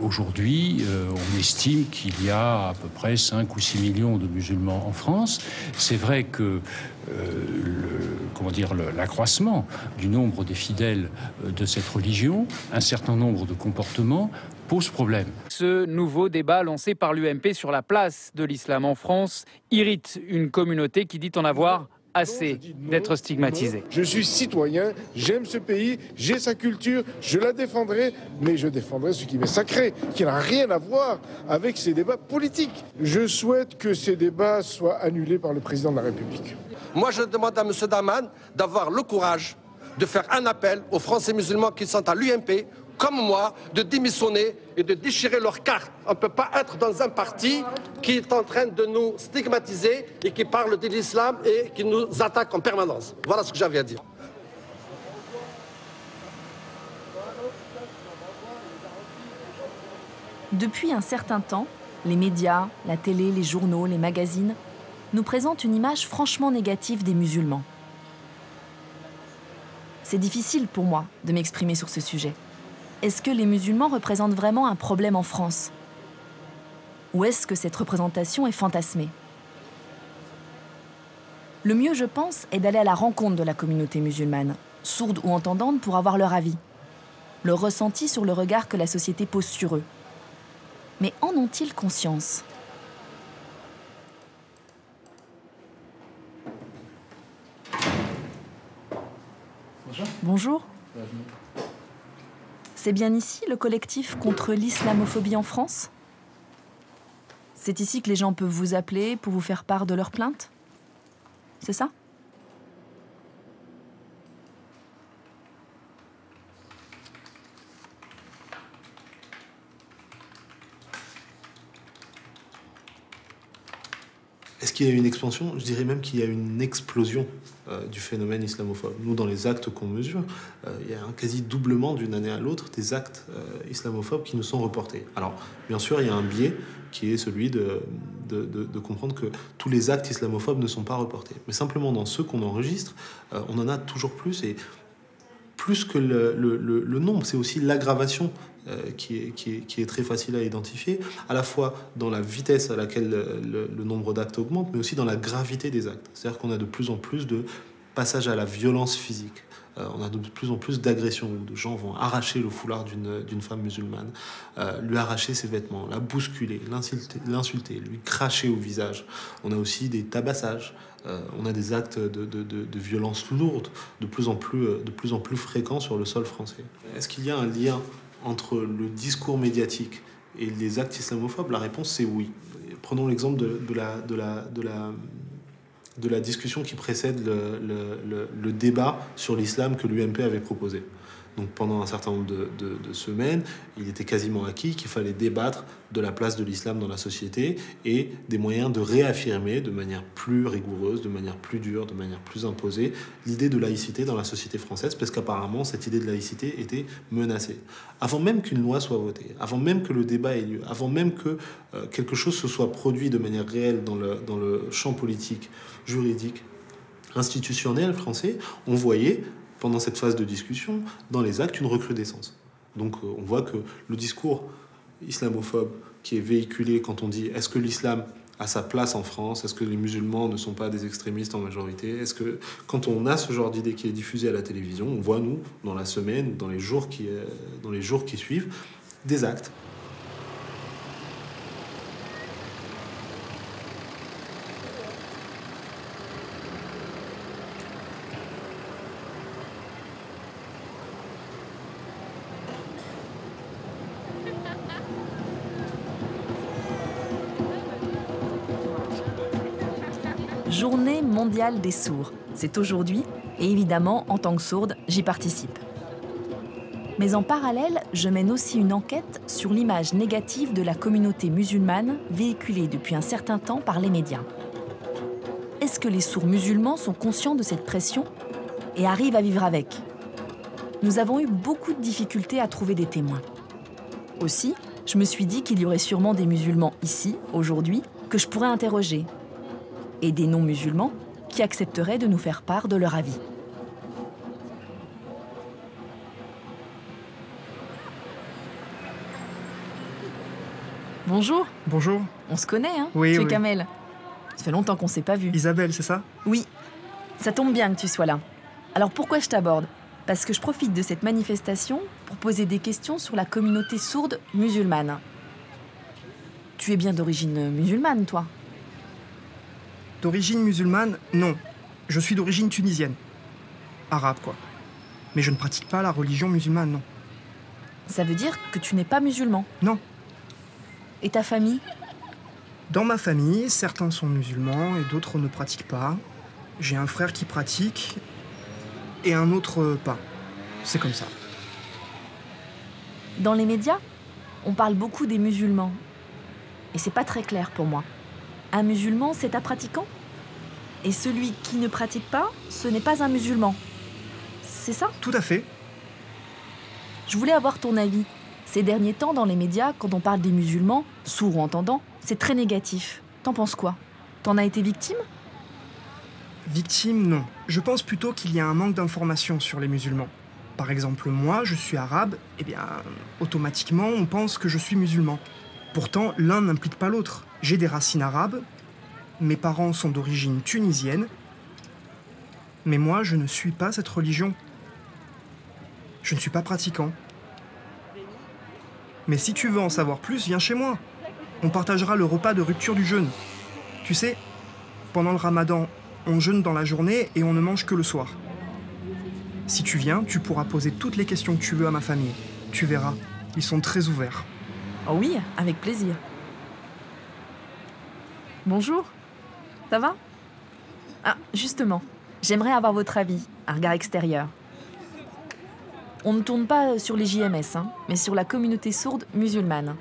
Aujourd'hui, on estime qu'il y a à peu près 5 ou 6 millions de musulmans en France. C'est vrai que l'accroissement du nombre des fidèles de cette religion, un certain nombre de comportements pose problème. Ce nouveau débat lancé par l'UMP sur la place de l'islam en France irrite une communauté qui dit en avoir assez d'être stigmatisée. Je suis citoyen, j'aime ce pays, j'ai sa culture, je la défendrai, mais je défendrai ce qui m'est sacré, qui n'a rien à voir avec ces débats politiques. Je souhaite que ces débats soient annulés par le président de la République. Moi, je demande à M. Daman d'avoir le courage de faire un appel aux Français musulmans qui sont à l'UMP, comme moi, de démissionner et de déchirer leur carte. On ne peut pas être dans un parti qui est en train de nous stigmatiser et qui parle de l'islam et qui nous attaque en permanence. Voilà ce que j'avais à dire. Depuis un certain temps, les médias, la télé, les journaux, les magazines nous présentent une image franchement négative des musulmans. C'est difficile pour moi de m'exprimer sur ce sujet. Est-ce que les musulmans représentent vraiment un problème en France? Ou est-ce que cette représentation est fantasmée? Le mieux, je pense, est d'aller à la rencontre de la communauté musulmane, sourde ou entendante, pour avoir leur avis, leur ressenti sur le regard que la société pose sur eux. Mais en ont-ils conscience? Bonjour. Bonjour. C'est bien ici le collectif contre l'islamophobie en France? C'est ici que les gens peuvent vous appeler pour vous faire part de leurs plaintes? C'est ça? Est-ce qu'il y a une expansion? Je dirais même qu'il y a une explosion du phénomène islamophobe. Nous, dans les actes qu'on mesure, il y a un quasi doublement d'une année à l'autre des actes islamophobes qui nous sont reportés. Alors, bien sûr, il y a un biais qui est celui de comprendre que tous les actes islamophobes ne sont pas reportés. Mais simplement, dans ceux qu'on enregistre, on en a toujours plus, et plus que le nombre, c'est aussi l'aggravation qui est très facile à identifier, à la fois dans la vitesse à laquelle le nombre d'actes augmente, mais aussi dans la gravité des actes. C'est-à-dire qu'on a de plus en plus de passages à la violence physique. On a de plus en plus d'agressions où de gens vont arracher le foulard d'une femme musulmane, lui arracher ses vêtements, la bousculer, l'insulter, lui cracher au visage. On a aussi des tabassages. On a des actes de violence lourde de plus en plus fréquents sur le sol français. Est-ce qu'il y a un lien entre le discours médiatique et les actes islamophobes? La réponse, c'est oui. Prenons l'exemple de la discussion qui précède le débat sur l'islam que l'UMP avait proposé. Donc pendant un certain nombre de semaines, il était quasiment acquis qu'il fallait débattre de la place de l'islam dans la société et des moyens de réaffirmer de manière plus rigoureuse, de manière plus dure, de manière plus imposée, l'idée de laïcité dans la société française, parce qu'apparemment cette idée de laïcité était menacée. Avant même qu'une loi soit votée, avant même que le débat ait lieu, avant même que quelque chose se soit produit de manière réelle dans le champ politique, juridique, institutionnel français, on voyait pendant cette phase de discussion, dans les actes, une recrudescence. Donc on voit que le discours islamophobe qui est véhiculé quand on dit « est-ce que l'islam a sa place en France? Est-ce que les musulmans ne sont pas des extrémistes en majorité ?» Est-ce que quand on a ce genre d'idée qui est diffusée à la télévision, on voit, nous, dans la semaine ou dans les jours qui suivent, des actes. Journée mondiale des sourds. C'est aujourd'hui, et évidemment, en tant que sourde, j'y participe. Mais en parallèle, je mène aussi une enquête sur l'image négative de la communauté musulmane véhiculée depuis un certain temps par les médias. Est-ce que les sourds musulmans sont conscients de cette pression? et arrive à vivre avec. Nous avons eu beaucoup de difficultés à trouver des témoins. Aussi, je me suis dit qu'il y aurait sûrement des musulmans ici, aujourd'hui, que je pourrais interroger. Et des non-musulmans qui accepteraient de nous faire part de leur avis. Bonjour. Bonjour. On se connaît, hein? Oui, Tu es oui. Kamel. Ça fait longtemps qu'on s'est pas vu. Isabelle, c'est ça? Oui. Ça tombe bien que tu sois là. Alors pourquoi je t'aborde? Parce que je profite de cette manifestation pour poser des questions sur la communauté sourde musulmane. Tu es bien d'origine musulmane, toi? D'origine musulmane, non. Je suis d'origine tunisienne. Arabe, quoi. Mais je ne pratique pas la religion musulmane, non. Ça veut dire que tu n'es pas musulman? Non. Et ta famille? Dans ma famille, certains sont musulmans et d'autres ne pratiquent pas. J'ai un frère qui pratique et un autre pas. C'est comme ça. Dans les médias, on parle beaucoup des musulmans. Et c'est pas très clair pour moi. Un musulman, c'est un pratiquant? Et celui qui ne pratique pas, ce n'est pas un musulman. C'est ça? Tout à fait. Je voulais avoir ton avis. Ces derniers temps, dans les médias, quand on parle des musulmans, sourds ou entendants, c'est très négatif. T'en penses quoi? T'en as été victime? Victime, non. Je pense plutôt qu'il y a un manque d'informations sur les musulmans. Par exemple, moi, je suis arabe, eh bien, automatiquement, on pense que je suis musulman. Pourtant, l'un n'implique pas l'autre. J'ai des racines arabes, mes parents sont d'origine tunisienne, mais moi, je ne suis pas cette religion. Je ne suis pas pratiquant. Mais si tu veux en savoir plus, viens chez moi. On partagera le repas de rupture du jeûne. Tu sais, pendant le ramadan, on jeûne dans la journée et on ne mange que le soir. Si tu viens, tu pourras poser toutes les questions que tu veux à ma famille. Tu verras, ils sont très ouverts. Oh oui, avec plaisir. Bonjour. Ça va? Ah, justement, j'aimerais avoir votre avis, un regard extérieur. On ne tourne pas sur les JMS, mais sur la communauté sourde musulmane.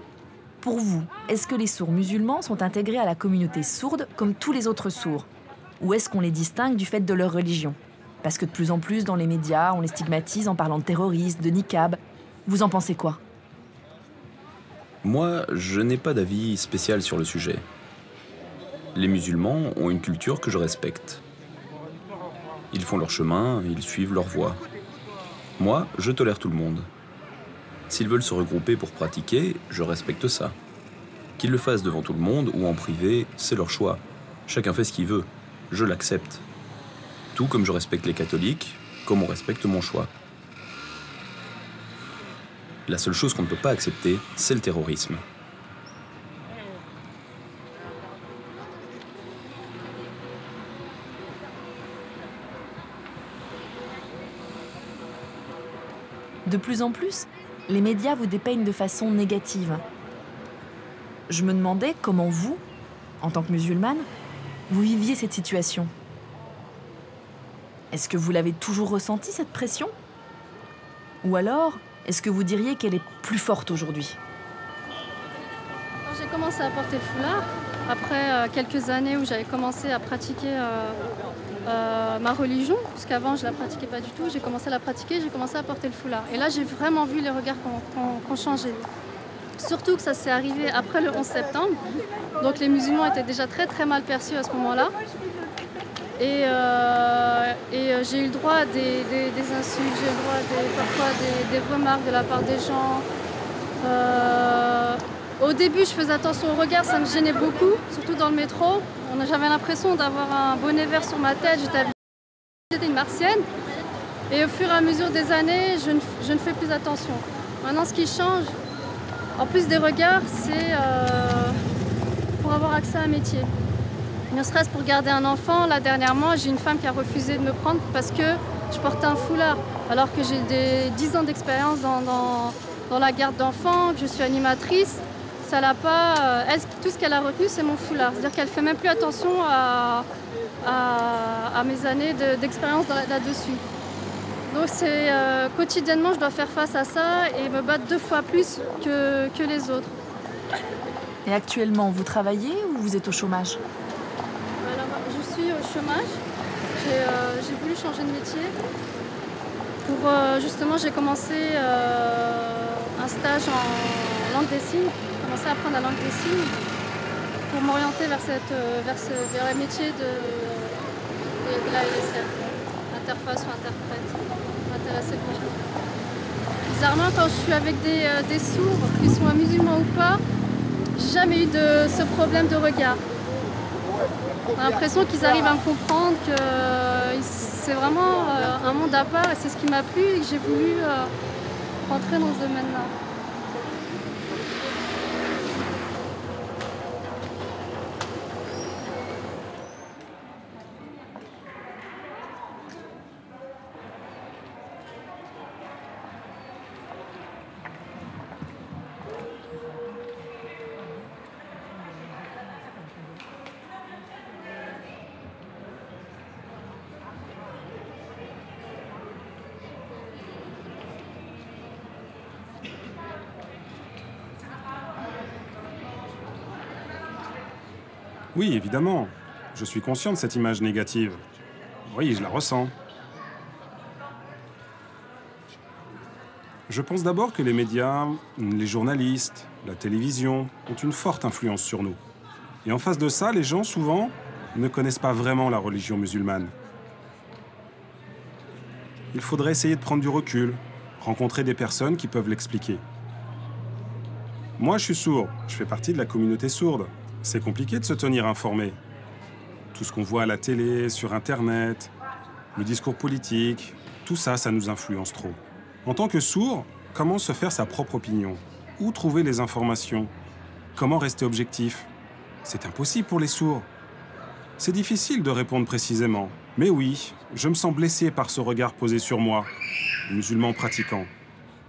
Pour vous, est-ce que les sourds musulmans sont intégrés à la communauté sourde comme tous les autres sourds? Ou est-ce qu'on les distingue du fait de leur religion? Parce que de plus en plus, dans les médias, on les stigmatise en parlant de terroristes, de niqab. Vous en pensez quoi? Moi, je n'ai pas d'avis spécial sur le sujet. Les musulmans ont une culture que je respecte. Ils font leur chemin, ils suivent leur voie. Moi, je tolère tout le monde. S'ils veulent se regrouper pour pratiquer, je respecte ça. Qu'ils le fassent devant tout le monde ou en privé, c'est leur choix. Chacun fait ce qu'il veut. Je l'accepte. Tout comme je respecte les catholiques, comme on respecte mon choix. La seule chose qu'on ne peut pas accepter, c'est le terrorisme. De plus en plus, les médias vous dépeignent de façon négative. Je me demandais comment vous, en tant que musulmane, vous viviez cette situation. Est-ce que vous l'avez toujours ressenti, cette pression? Ou alors, est-ce que vous diriez qu'elle est plus forte aujourd'hui? J'ai commencé à porter le foulard après quelques années où j'avais commencé à pratiquer ma religion, parce qu'avant je ne la pratiquais pas du tout. J'ai commencé à la pratiquer, j'ai commencé à porter le foulard. Et là, j'ai vraiment vu les regards qui ont changé. Surtout que ça s'est arrivé après le 11 septembre. Donc les musulmans étaient déjà très très mal perçus à ce moment-là. Et j'ai eu le droit à des insultes, j'ai eu le droit à parfois des remarques de la part des gens. Au début, je faisais attention au regard, ça me gênait beaucoup, surtout dans le métro. J'avais l'impression d'avoir un bonnet vert sur ma tête, j'étais une martienne. Et au fur et à mesure des années, je ne fais plus attention. Maintenant, ce qui change, en plus des regards, c'est pour avoir accès à un métier. Ne serait-ce pour garder un enfant. Là, dernièrement, j'ai une femme qui a refusé de me prendre parce que je portais un foulard. Alors que j'ai 10 ans d'expérience dans la garde d'enfants, que je suis animatrice. Ça l'a pas. Tout ce qu'elle a retenu, c'est mon foulard. C'est-à-dire qu'elle ne fait même plus attention à mes années d'expérience là-dessus. Donc quotidiennement, je dois faire face à ça et me battre 2 fois plus que les autres. Et actuellement, vous travaillez ou vous êtes au chômage? Alors, je suis au chômage. J'ai voulu changer de métier. Justement, j'ai commencé un stage en langue des signes. J'ai commencé à apprendre la langue des signes pour m'orienter vers le métier de la ESL, interface ou interprète. M'intéressait beaucoup. Bizarrement, quand je suis avec des sourds, qu'ils soient musulmans ou pas, j'ai jamais eu ce problème de regard. J'ai l'impression qu'ils arrivent à me comprendre, que c'est vraiment un monde à part et c'est ce qui m'a plu et que j'ai voulu rentrer dans ce domaine-là. Oui, évidemment. Je suis conscient de cette image négative. Oui, je la ressens. Je pense d'abord que les médias, les journalistes, la télévision ont une forte influence sur nous. Et en face de ça, les gens, souvent, ne connaissent pas vraiment la religion musulmane. Il faudrait essayer de prendre du recul, rencontrer des personnes qui peuvent l'expliquer. Moi, je suis sourd. Je fais partie de la communauté sourde. C'est compliqué de se tenir informé. Tout ce qu'on voit à la télé, sur Internet, le discours politique, tout ça, ça nous influence trop. En tant que sourd, comment se faire sa propre opinion? Où trouver les informations? Comment rester objectif? C'est impossible pour les sourds. C'est difficile de répondre précisément. Mais oui, je me sens blessé par ce regard posé sur moi, musulman pratiquant.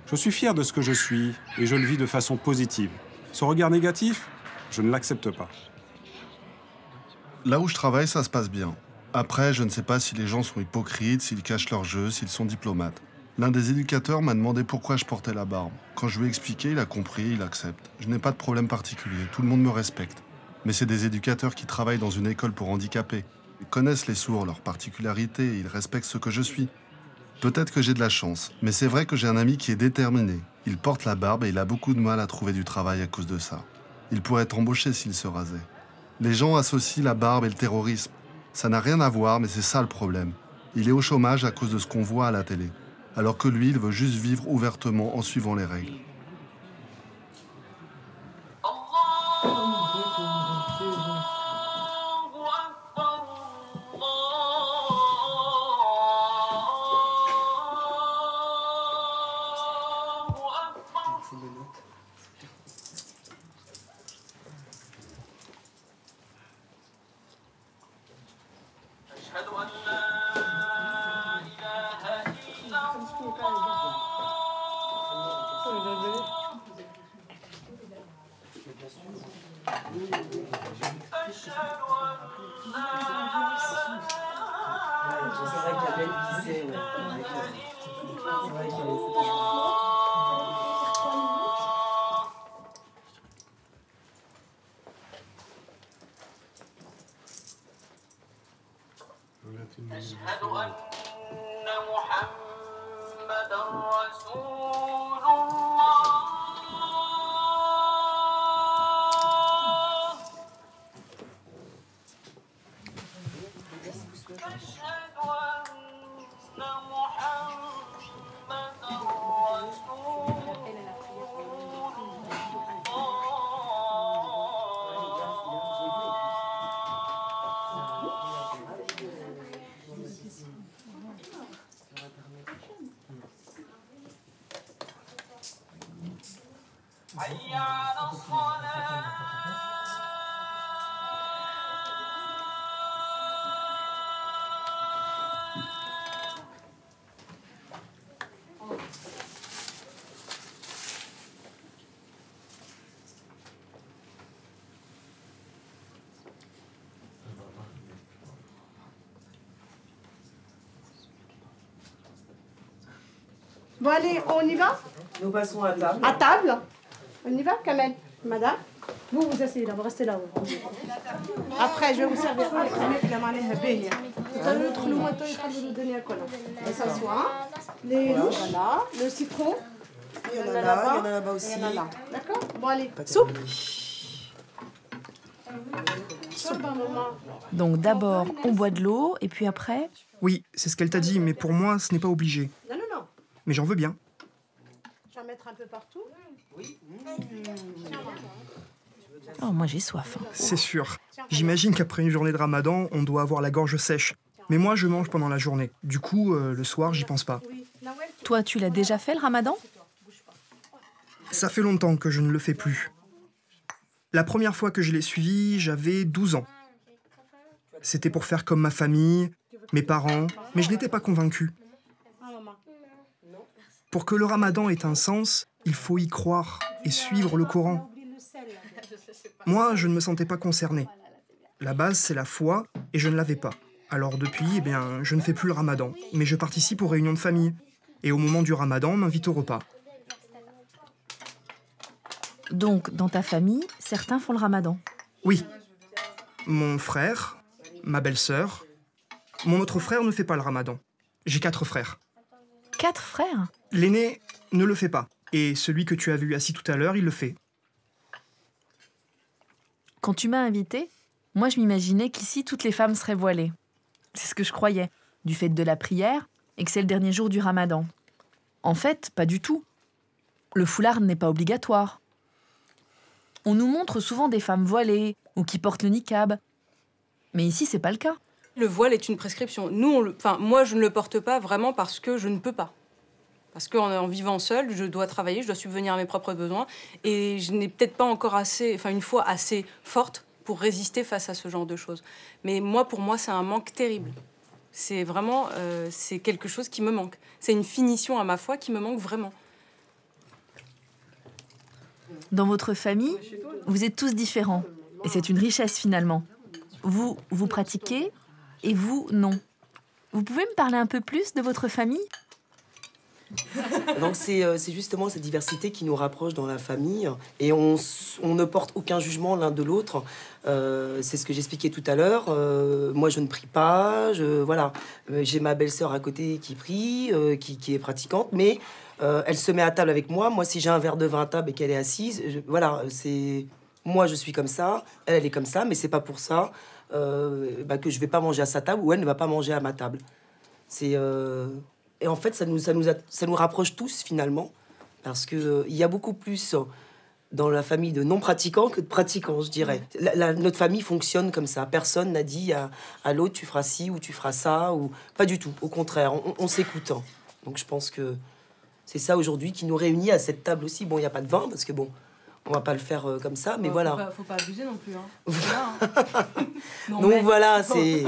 Je suis fier de ce que je suis et je le vis de façon positive. Ce regard négatif, je ne l'accepte pas. Là où je travaille, ça se passe bien. Après, je ne sais pas si les gens sont hypocrites, s'ils cachent leur jeu, s'ils sont diplomates. L'un des éducateurs m'a demandé pourquoi je portais la barbe. Quand je lui ai expliqué, il a compris, il accepte. Je n'ai pas de problème particulier, tout le monde me respecte. Mais c'est des éducateurs qui travaillent dans une école pour handicapés. Ils connaissent les sourds, leurs particularités, et ils respectent ce que je suis. Peut-être que j'ai de la chance, mais c'est vrai que j'ai un ami qui est déterminé. Il porte la barbe et il a beaucoup de mal à trouver du travail à cause de ça. Il pourrait être embauché s'il se rasait. Les gens associent la barbe et le terrorisme. Ça n'a rien à voir, mais c'est ça le problème. Il est au chômage à cause de ce qu'on voit à la télé. Alors que lui, il veut juste vivre ouvertement en suivant les règles. Bon allez, on y va? Nous passons à table. À table? On y va, Kamel? Madame? Vous asseyez là, vous restez là. Après, je vais vous servir. Et ça soit les louches, voilà, le citron. Il y en a là-bas aussi. Il y en a là. D'accord? Bon, allez. Soupe. Donc d'abord, on boit de l'eau, et puis après... Oui, c'est ce qu'elle t'a dit, mais pour moi, ce n'est pas obligé. Non. Mais j'en veux bien. Je vais en mettre un peu partout. Oui. Oh, moi j'ai soif. C'est sûr. J'imagine qu'après une journée de ramadan, on doit avoir la gorge sèche. Mais moi, je mange pendant la journée. Du coup, le soir, j'y pense pas. Toi, tu l'as déjà fait, le ramadan? Ça fait longtemps que je ne le fais plus. La première fois que je l'ai suivi, j'avais 12 ans. C'était pour faire comme ma famille, mes parents, mais je n'étais pas convaincu. Pour que le ramadan ait un sens, il faut y croire et suivre le Coran. Moi, je ne me sentais pas concerné. La base, c'est la foi, et je ne l'avais pas. Alors depuis, je ne fais plus le ramadan, mais je participe aux réunions de famille. Et au moment du ramadan, on m'invite au repas. Donc, dans ta famille, certains font le ramadan? Oui. Mon frère, ma belle-sœur. Mon autre frère ne fait pas le ramadan. J'ai 4 frères. 4 frères? L'aîné ne le fait pas. Et celui que tu as vu assis tout à l'heure, il le fait. Quand tu m'as invitée, moi je m'imaginais qu'ici toutes les femmes seraient voilées. C'est ce que je croyais, du fait de la prière et que c'est le dernier jour du ramadan. En fait, pas du tout. Le foulard n'est pas obligatoire. On nous montre souvent des femmes voilées ou qui portent le niqab. Mais ici, c'est pas le cas. Le voile est une prescription. Moi, je ne le porte pas vraiment parce que je ne peux pas. Parce qu'en vivant seule, je dois travailler, je dois subvenir à mes propres besoins. Et je n'ai peut-être pas encore une foi assez forte pour résister face à ce genre de choses. Mais pour moi, c'est un manque terrible. C'est vraiment, c'est quelque chose qui me manque. C'est une finition à ma foi qui me manque vraiment. Dans votre famille, vous êtes tous différents. Et c'est une richesse finalement. Vous pratiquez et vous, non. Vous pouvez me parler un peu plus de votre famille ? Donc c'est justement cette diversité qui nous rapproche dans la famille et on ne porte aucun jugement l'un de l'autre. C'est ce que j'expliquais tout à l'heure. Moi, je ne prie pas. Voilà. J'ai ma belle-sœur à côté qui prie, qui est pratiquante, mais elle se met à table avec moi. Moi, si j'ai un verre de vin à table et qu'elle est assise, voilà, c'est moi, je suis comme ça. Elle est comme ça, mais c'est pas pour ça que je vais pas manger à sa table ou elle ne va pas manger à ma table. Et en fait, ça nous rapproche tous, finalement, parce qu'il y a beaucoup plus dans la famille de non-pratiquants que de pratiquants, je dirais. Notre famille fonctionne comme ça. Personne n'a dit à l'autre, tu feras ci ou tu feras ça, ou pas du tout. Au contraire, on s'écoute. Donc je pense que c'est ça, aujourd'hui, qui nous réunit à cette table aussi. Bon, il n'y a pas de vin, parce que bon, on va pas le faire comme ça, mais voilà. Faut pas abuser non plus. Donc voilà, c'est...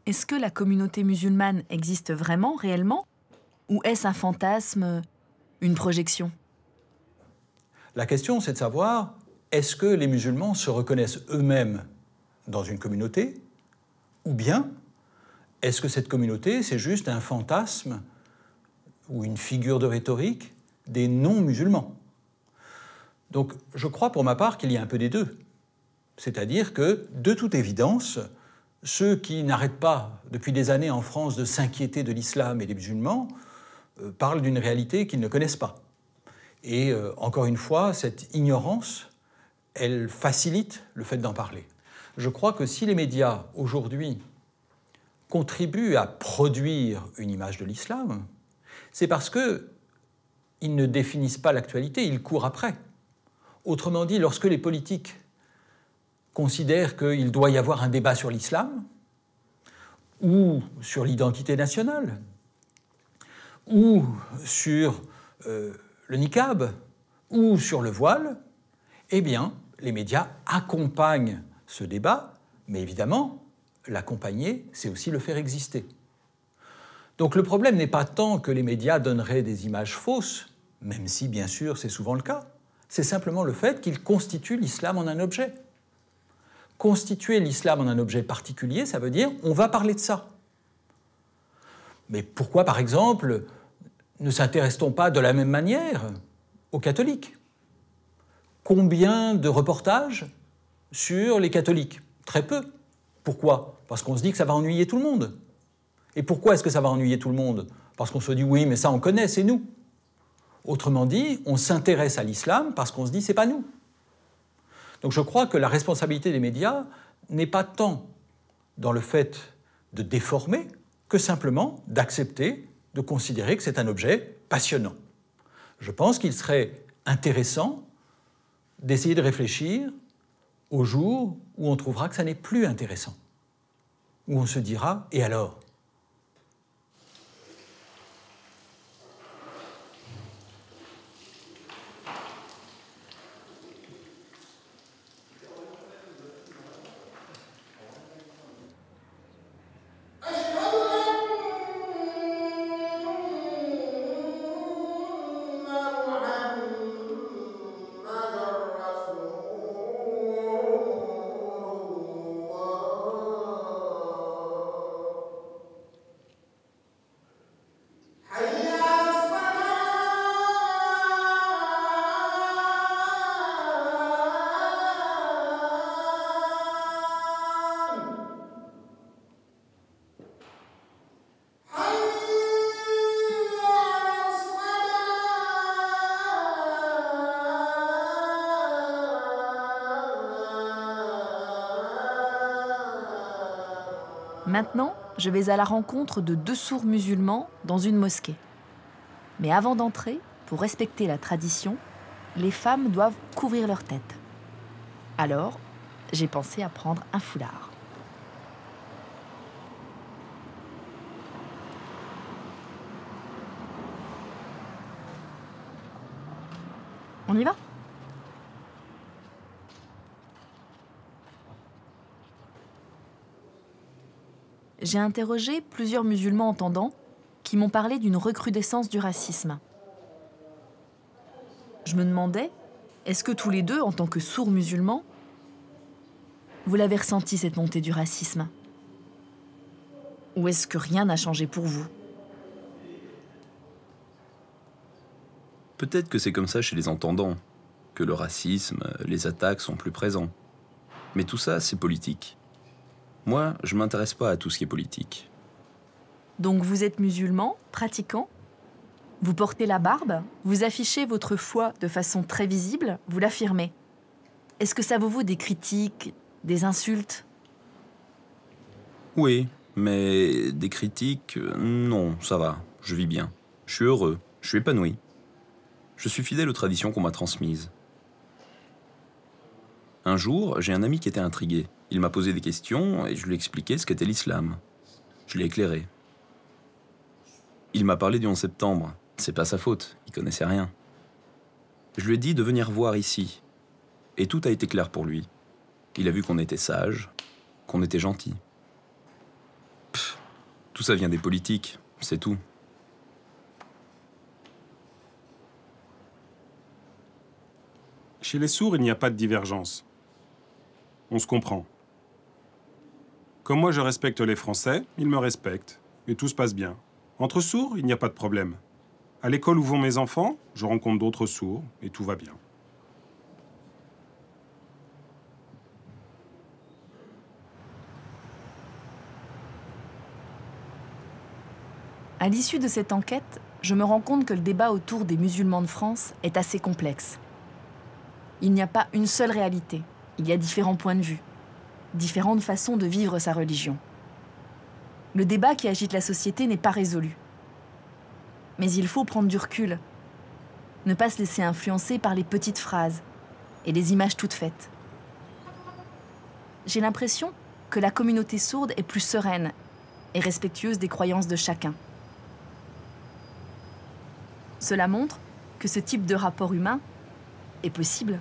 Est-ce que la communauté musulmane existe vraiment, réellement? Ou est-ce un fantasme, une projection? La question, c'est de savoir, est-ce que les musulmans se reconnaissent eux-mêmes dans une communauté? Ou bien, est-ce que cette communauté, c'est juste un fantasme ou une figure de rhétorique des non-musulmans? Donc, je crois pour ma part qu'il y a un peu des deux. C'est-à-dire que, de toute évidence, ceux qui n'arrêtent pas, depuis des années en France, de s'inquiéter de l'islam et des musulmans, parlent d'une réalité qu'ils ne connaissent pas. Et encore une fois, cette ignorance, elle facilite le fait d'en parler. Je crois que si les médias, aujourd'hui, contribuent à produire une image de l'islam, c'est parce qu'ils ne définissent pas l'actualité, ils courent après. Autrement dit, lorsque les politiques considèrent qu'il doit y avoir un débat sur l'islam, ou sur l'identité nationale, ou sur le niqab, ou sur le voile, eh bien, les médias accompagnent ce débat, mais évidemment, l'accompagner, c'est aussi le faire exister. Donc le problème n'est pas tant que les médias donneraient des images fausses, même si, bien sûr, c'est souvent le cas, c'est simplement le fait qu'ils constituent l'islam en un objet. Constituer l'islam en un objet particulier, ça veut dire on va parler de ça. Mais pourquoi, par exemple, ne s'intéresse-t-on pas de la même manière aux catholiques? Combien de reportages sur les catholiques? Très peu. Pourquoi? Parce qu'on se dit que ça va ennuyer tout le monde. Et pourquoi est-ce que ça va ennuyer tout le monde? Parce qu'on se dit, oui, mais ça on connaît, c'est nous. Autrement dit, on s'intéresse à l'islam parce qu'on se dit, c'est pas nous. Donc je crois que la responsabilité des médias n'est pas tant dans le fait de déformer que simplement d'accepter, de considérer que c'est un objet passionnant. Je pense qu'il serait intéressant d'essayer de réfléchir au jour où on trouvera que ça n'est plus intéressant, où on se dira « et alors ?» Maintenant, je vais à la rencontre de 2 sourds musulmans dans une mosquée. Mais avant d'entrer, pour respecter la tradition, les femmes doivent couvrir leur tête. Alors, j'ai pensé à prendre un foulard. On y va ? J'ai interrogé plusieurs musulmans entendants qui m'ont parlé d'une recrudescence du racisme. Je me demandais, est-ce que tous les deux, en tant que sourds musulmans, vous l'avez ressenti cette montée du racisme? Ou est-ce que rien n'a changé pour vous? Peut-être que c'est comme ça chez les entendants, que le racisme, les attaques sont plus présents. Mais tout ça, c'est politique. Moi, je ne m'intéresse pas à tout ce qui est politique. Donc vous êtes musulman, pratiquant, vous portez la barbe, vous affichez votre foi de façon très visible, vous l'affirmez. Est-ce que ça vous vaut des critiques, des insultes? Oui, mais des critiques, non, ça va, je vis bien. Je suis heureux, je suis épanoui. Je suis fidèle aux traditions qu'on m'a transmises. Un jour, j'ai un ami qui était intrigué. Il m'a posé des questions et je lui ai expliqué ce qu'était l'islam. Je l'ai éclairé. Il m'a parlé du 11 septembre. C'est pas sa faute, il connaissait rien. Je lui ai dit de venir voir ici. Et tout a été clair pour lui. Il a vu qu'on était sage, qu'on était gentil. Tout ça vient des politiques, c'est tout. Chez les sourds, il n'y a pas de divergence. On se comprend. Comme moi je respecte les Français, ils me respectent. Et tout se passe bien. Entre sourds, il n'y a pas de problème. À l'école où vont mes enfants, je rencontre d'autres sourds et tout va bien. À l'issue de cette enquête, je me rends compte que le débat autour des musulmans de France est assez complexe. Il n'y a pas une seule réalité. Il y a différents points de vue, différentes façons de vivre sa religion. Le débat qui agite la société n'est pas résolu. Mais il faut prendre du recul, ne pas se laisser influencer par les petites phrases et les images toutes faites. J'ai l'impression que la communauté sourde est plus sereine et respectueuse des croyances de chacun. Cela montre que ce type de rapport humain est possible.